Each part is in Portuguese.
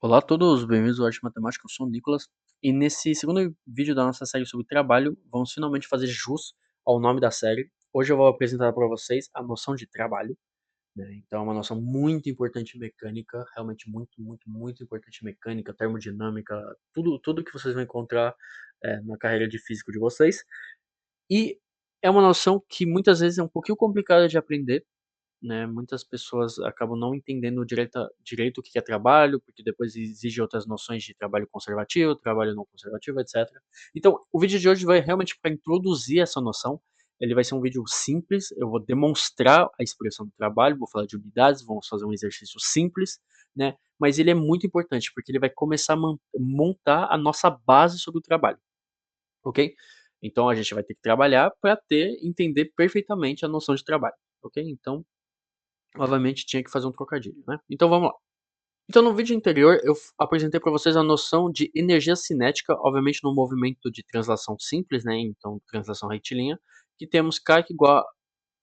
Olá a todos, bem-vindos ao Arte Matemática, eu sou o Nicolas, e nesse segundo vídeo da nossa série sobre trabalho, vamos finalmente fazer jus ao nome da série. Hoje eu vou apresentar para vocês a noção de trabalho, né? Então é uma noção muito importante em mecânica, realmente muito importante em mecânica, termodinâmica, tudo que vocês vão encontrar na carreira de físico de vocês. E é uma noção que muitas vezes é um pouquinho complicada de aprender, né, muitas pessoas acabam não entendendo direito o que é trabalho, porque depois exige outras noções de trabalho conservativo, trabalho não conservativo, etc. Então, o vídeo de hoje vai realmente para introduzir essa noção. Ele vai ser um vídeo simples, eu vou demonstrar a expressão do trabalho, vou falar de unidades, vamos fazer um exercício simples, né? Mas ele é muito importante, porque ele vai começar a montar a nossa base sobre o trabalho, ok? Então a gente vai ter que trabalhar para entender perfeitamente a noção de trabalho, ok? Então, obviamente tinha que fazer um trocadilho, né. Então vamos lá. Então no vídeo anterior eu apresentei para vocês a noção de energia cinética, obviamente no movimento de translação simples, né, então translação retilínea, que temos K igual a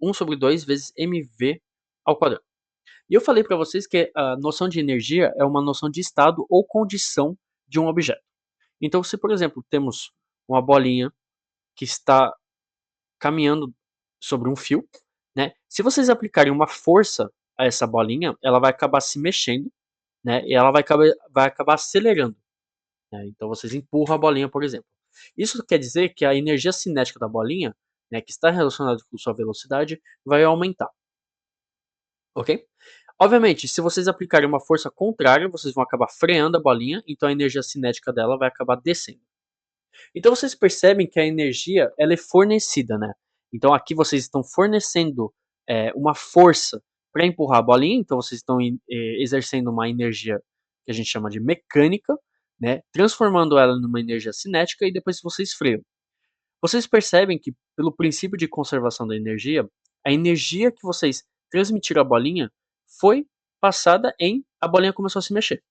1/2 vezes mv ao quadrado. E eu falei para vocês que a noção de energia é uma noção de estado ou condição de um objeto. Então se, por exemplo, temos uma bolinha que está caminhando sobre um fio, né, se vocês aplicarem uma força a essa bolinha, ela vai acabar se mexendo, né, e ela vai acabar acelerando, né, então vocês empurram a bolinha, por exemplo. Isso quer dizer que a energia cinética da bolinha, né, que está relacionada com sua velocidade, vai aumentar, ok? Obviamente, se vocês aplicarem uma força contrária, vocês vão acabar freando a bolinha, então a energia cinética dela vai acabar descendo. Então vocês percebem que a energia ela é fornecida, né? Então aqui vocês estão fornecendo uma força para empurrar a bolinha, então vocês estão exercendo uma energia que a gente chama de mecânica, né? Transformando ela numa energia cinética e depois vocês freiam. Vocês percebem que pelo princípio de conservação da energia, a energia que vocês transmitiram à bolinha foi passada em a bolinha começou a se mexer,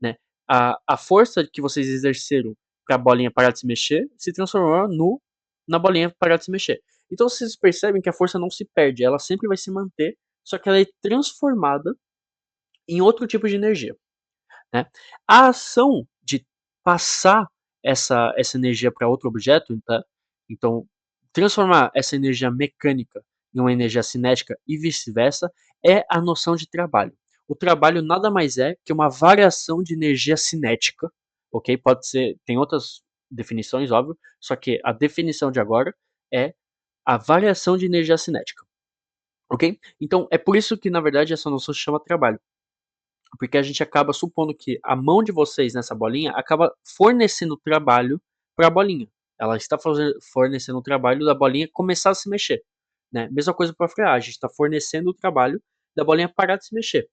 né? A força que vocês exerceram para a bolinha parar de se mexer se transformou na bolinha parar de se mexer. Então vocês percebem que a força não se perde, ela sempre vai se manter, só que ela é transformada em outro tipo de energia, né? A ação de passar essa energia para outro objeto, então transformar essa energia mecânica em uma energia cinética e vice-versa, é a noção de trabalho. O trabalho nada mais é que uma variação de energia cinética, ok? Pode ser, tem outras definições, óbvio, só que a definição de agora é a variação de energia cinética, ok? Então é por isso que na verdade essa noção se chama trabalho, porque a gente acaba supondo que a mão de vocês nessa bolinha acaba fornecendo trabalho para a bolinha. Ela está fornecendo o trabalho da bolinha começar a se mexer, né? Mesma coisa para frear, a gente está fornecendo o trabalho da bolinha parar de se mexer,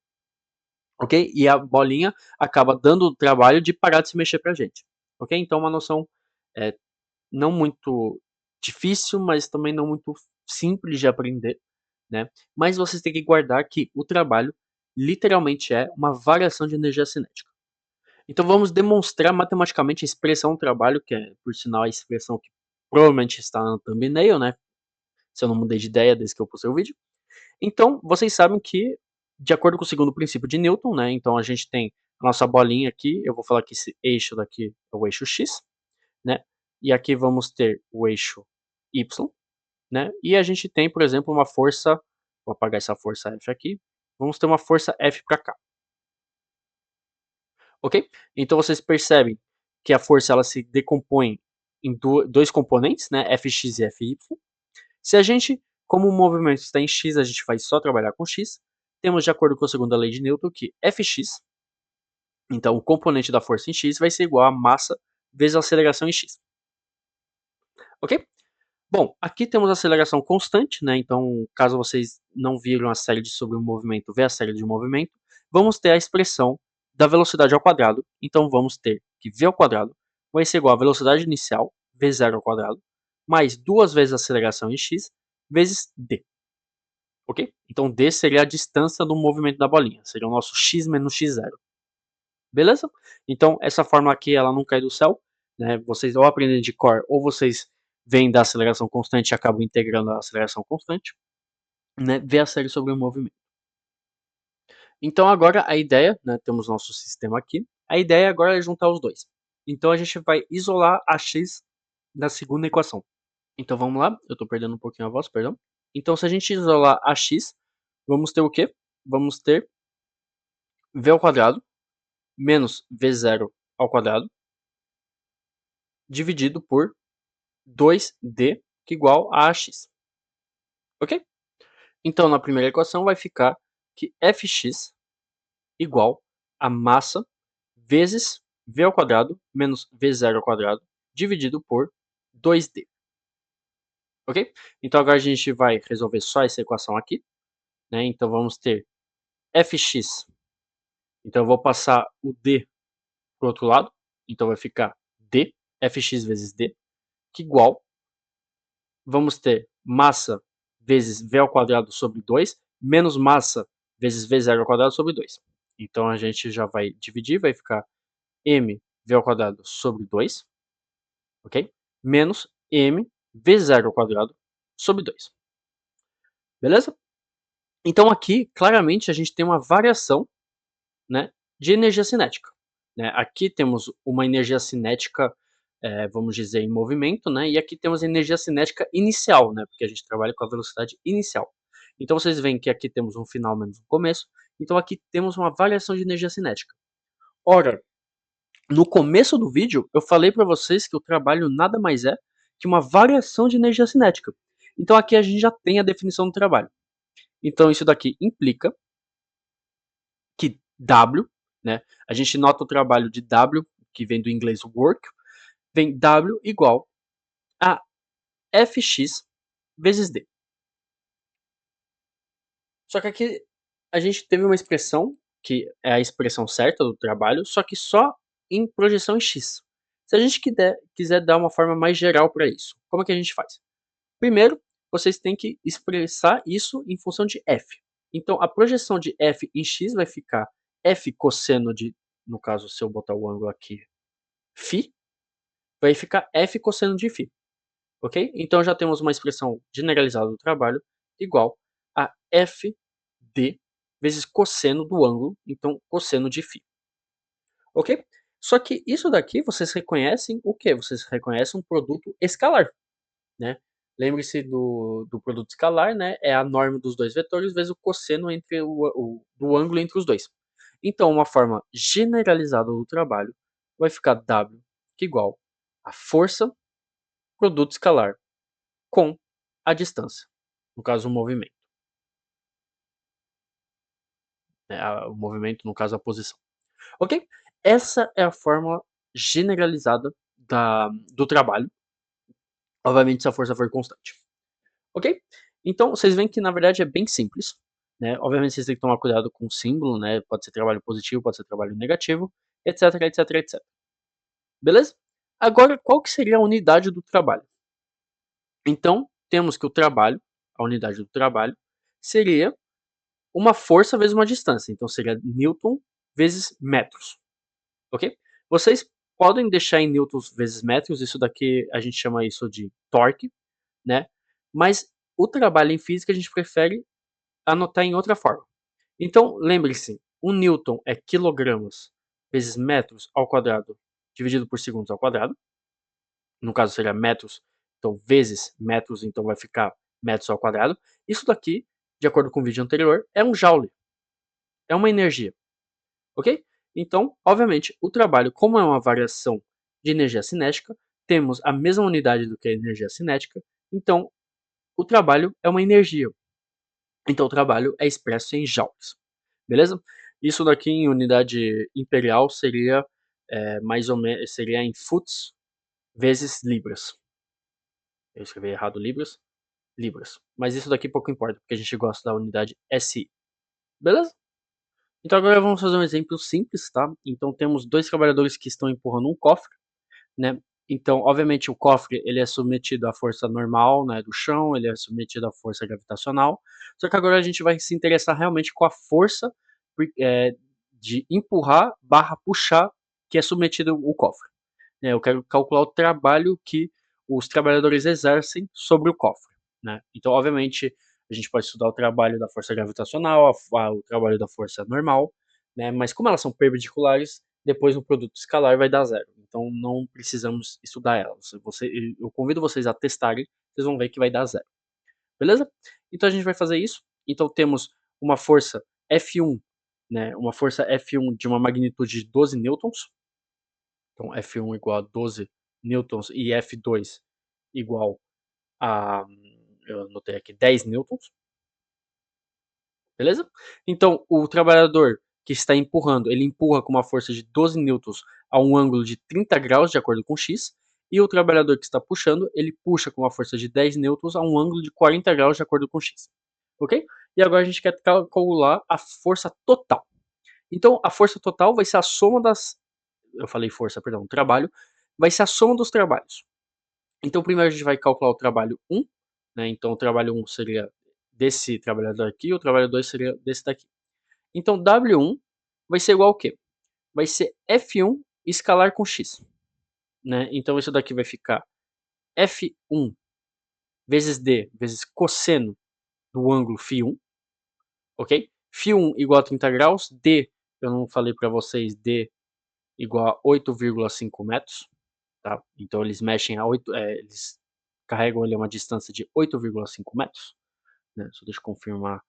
ok? E a bolinha acaba dando o trabalho de parar de se mexer para a gente, ok? Então uma noção é, não muito difícil, mas também não muito simples de aprender, né? Mas vocês têm que guardar que o trabalho literalmente é uma variação de energia cinética. Então vamos demonstrar matematicamente a expressão do trabalho, que é, por sinal, a expressão que provavelmente está no thumbnail, né? Se eu não mudei de ideia desde que eu postei o vídeo. Então, vocês sabem que, de acordo com o segundo princípio de Newton, né? Então a gente tem a nossa bolinha aqui, eu vou falar que esse eixo daqui é o eixo X, né? E aqui vamos ter o eixo Y, né? E a gente tem, por exemplo, uma força, vou apagar essa força F aqui, vamos ter uma força F para cá, ok? Então vocês percebem que a força ela se decompõe em dois componentes, né? Fx e Fy. Se a gente, como o movimento está em x, a gente vai só trabalhar com x, temos de acordo com a segunda lei de Newton que Fx, então o componente da força em x vai ser igual a massa vezes a aceleração em x, ok? Bom, aqui temos a aceleração constante, né? Então, caso vocês não viram a série sobre o movimento, vê a série de movimento, vamos ter a expressão da velocidade ao quadrado. Então, vamos ter que v ao quadrado vai ser igual à velocidade inicial, v0 ao quadrado, mais duas vezes a aceleração em x, vezes d, ok? Então, d seria a distância do movimento da bolinha, seria o nosso x menos x0, beleza? Então, essa fórmula aqui, ela não cai do céu, né? Vocês ou aprendem de cor, ou vocês vêm da aceleração constante e acabam integrando a aceleração constante, né? Ver a série sobre o movimento. Então, agora a ideia, né? Temos nosso sistema aqui. A ideia agora é juntar os dois. Então a gente vai isolar a x da segunda equação. Então vamos lá, eu estou perdendo um pouquinho a voz, perdão. Então se a gente isolar a x, vamos ter o quê? Vamos ter v ao quadrado menos v0 ao quadrado dividido por 2d, que é igual a x. Ok? Então na primeira equação vai ficar que fx igual a massa vezes v ao quadrado menos v0 ao quadrado dividido por 2d. Ok? Então agora a gente vai resolver só essa equação aqui, né? Então vamos ter fx. Então eu vou passar o d para o outro lado. Então vai ficar d, fx vezes d, que igual, vamos ter massa vezes v ao quadrado sobre 2, menos massa vezes v0 ao quadrado sobre 2. Então a gente já vai dividir, vai ficar m v ao quadrado sobre 2, ok? Menos m v0 ao quadrado sobre 2. Beleza? Então aqui, claramente, a gente tem uma variação, né, de energia cinética. Né? Aqui temos uma energia cinética, vamos dizer, em movimento, né? E aqui temos a energia cinética inicial, né? Porque a gente trabalha com a velocidade inicial. Então vocês veem que aqui temos um final menos um começo. Então aqui temos uma variação de energia cinética. Ora, no começo do vídeo, eu falei para vocês que o trabalho nada mais é que uma variação de energia cinética. Então aqui a gente já tem a definição do trabalho. Então isso daqui implica que W, né, a gente nota o trabalho de W, que vem do inglês work, vem W igual a Fx vezes D. Só que aqui a gente teve uma expressão, que é a expressão certa do trabalho, só que só em projeção em x. Se a gente quiser dar uma forma mais geral para isso, como é que a gente faz? Primeiro, vocês têm que expressar isso em função de f. Então, a projeção de f em x vai ficar f cosseno de, no caso, se eu botar o ângulo aqui, φ, vai ficar f cosseno de φ. Ok? Então, já temos uma expressão generalizada do trabalho igual a f d vezes cosseno do ângulo, então cosseno de φ. Ok? Só que isso daqui vocês reconhecem o quê? Vocês reconhecem um produto escalar, né? Lembre-se do produto escalar, né? É a norma dos dois vetores vezes o cosseno entre do ângulo entre os dois. Então, uma forma generalizada do trabalho vai ficar W que é igual a força produto escalar com a distância, no caso o movimento. Né? O movimento, no caso a posição. Ok? Essa é a fórmula generalizada do trabalho, obviamente se a força for constante. Ok? Então, vocês veem que na verdade é bem simples. Né? Obviamente vocês têm que tomar cuidado com o símbolo, né? Pode ser trabalho positivo, pode ser trabalho negativo, etc, etc, etc. Beleza? Agora, qual que seria a unidade do trabalho? Então, temos que o trabalho, a unidade do trabalho, seria uma força vezes uma distância. Então, seria Newton vezes metros. Ok? Vocês podem deixar em newtons vezes metros, isso daqui a gente chama isso de torque, né? Mas o trabalho em física a gente prefere anotar em outra forma. Então, lembre-se, 1 newton é quilogramas vezes metros ao quadrado dividido por segundos ao quadrado. No caso seria metros, então vezes metros, então vai ficar metros ao quadrado. Isso daqui, de acordo com o vídeo anterior, é um joule, é uma energia, ok? Então, obviamente, o trabalho, como é uma variação de energia cinética, temos a mesma unidade do que a energia cinética, então o trabalho é uma energia. Então o trabalho é expresso em joules, beleza? Isso daqui em unidade imperial seria mais ou menos seria em foots vezes libras. Eu escrevi errado libras. Mas isso daqui pouco importa, porque a gente gosta da unidade SI. Beleza? Então agora vamos fazer um exemplo simples, tá? Então temos dois trabalhadores que estão empurrando um cofre, né? Então, obviamente, o cofre ele é submetido à força normal, né, do chão, ele é submetido à força gravitacional. Só que agora a gente vai se interessar realmente com a força de empurrar barra puxar que é submetido o cofre. Eu quero calcular o trabalho que os trabalhadores exercem sobre o cofre. Né? Então, obviamente, a gente pode estudar o trabalho da força gravitacional, o trabalho da força normal, né? Mas como elas são perpendiculares, depois no produto escalar vai dar zero. Então não precisamos estudar ela. Eu convido vocês a testarem, vocês vão ver que vai dar zero. Beleza? Então a gente vai fazer isso. Então temos uma força F1, né? Uma força F1 de uma magnitude de 12 newtons. Então F1 igual a 12 newtons e F2 igual a, eu anotei aqui, 10 newtons. Beleza? Então o trabalhador que está empurrando, ele empurra com uma força de 12 newtons a um ângulo de 30 graus de acordo com x. E o trabalhador que está puxando, ele puxa com uma força de 10 newtons a um ângulo de 40 graus de acordo com x. Ok? E agora a gente quer calcular a força total. Então a força total vai ser a soma das... Eu falei força, perdão, trabalho. Vai ser a soma dos trabalhos. Então primeiro a gente vai calcular o trabalho 1. Né? Então o trabalho 1 seria desse trabalhador aqui, o trabalho 2 seria desse daqui. Então W1 vai ser igual ao quê? Vai ser F1 escalar com x. Né? Então isso daqui vai ficar F1 vezes D vezes cosseno do ângulo φ1. Ok? Φ1 igual a 30 graus. D, eu não falei para vocês, D igual a 8,5 metros. Tá? Então eles mexem a 8, eles carregam ele a uma distância de 8,5 metros. Né? Só deixa eu confirmar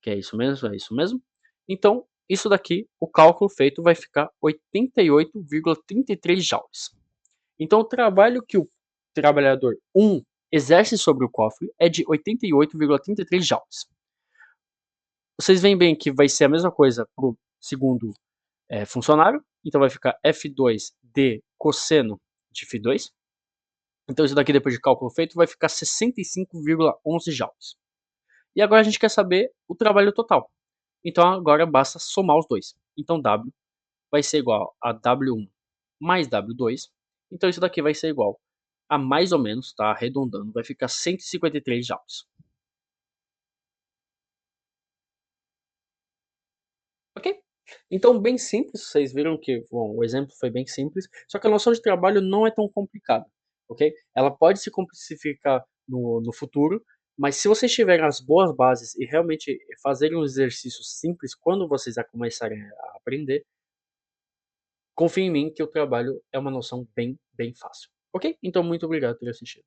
que é isso mesmo. Então, isso daqui, o cálculo feito vai ficar 88,33 joules. Então, o trabalho que o trabalhador 1 exerce sobre o cofre é de 88,33 joules. Vocês veem bem que vai ser a mesma coisa para o segundo funcionário. Então, vai ficar F2D cosseno de Φ2. Então, isso daqui, depois de cálculo feito, vai ficar 65,11 joules. E agora a gente quer saber o trabalho total. Então agora basta somar os dois. Então W vai ser igual a W1 mais W2. Então isso daqui vai ser igual a mais ou menos, tá? Arredondando, vai ficar 153 joules. Ok? Então bem simples, vocês viram que bom, o exemplo foi bem simples, só que a noção de trabalho não é tão complicada, ok? Ela pode se complexificar no futuro, mas se vocês tiverem as boas bases e realmente fazerem um exercício simples quando vocês começarem a aprender, confie em mim que o trabalho é uma noção bem fácil. Ok? Então, muito obrigado por ter assistido.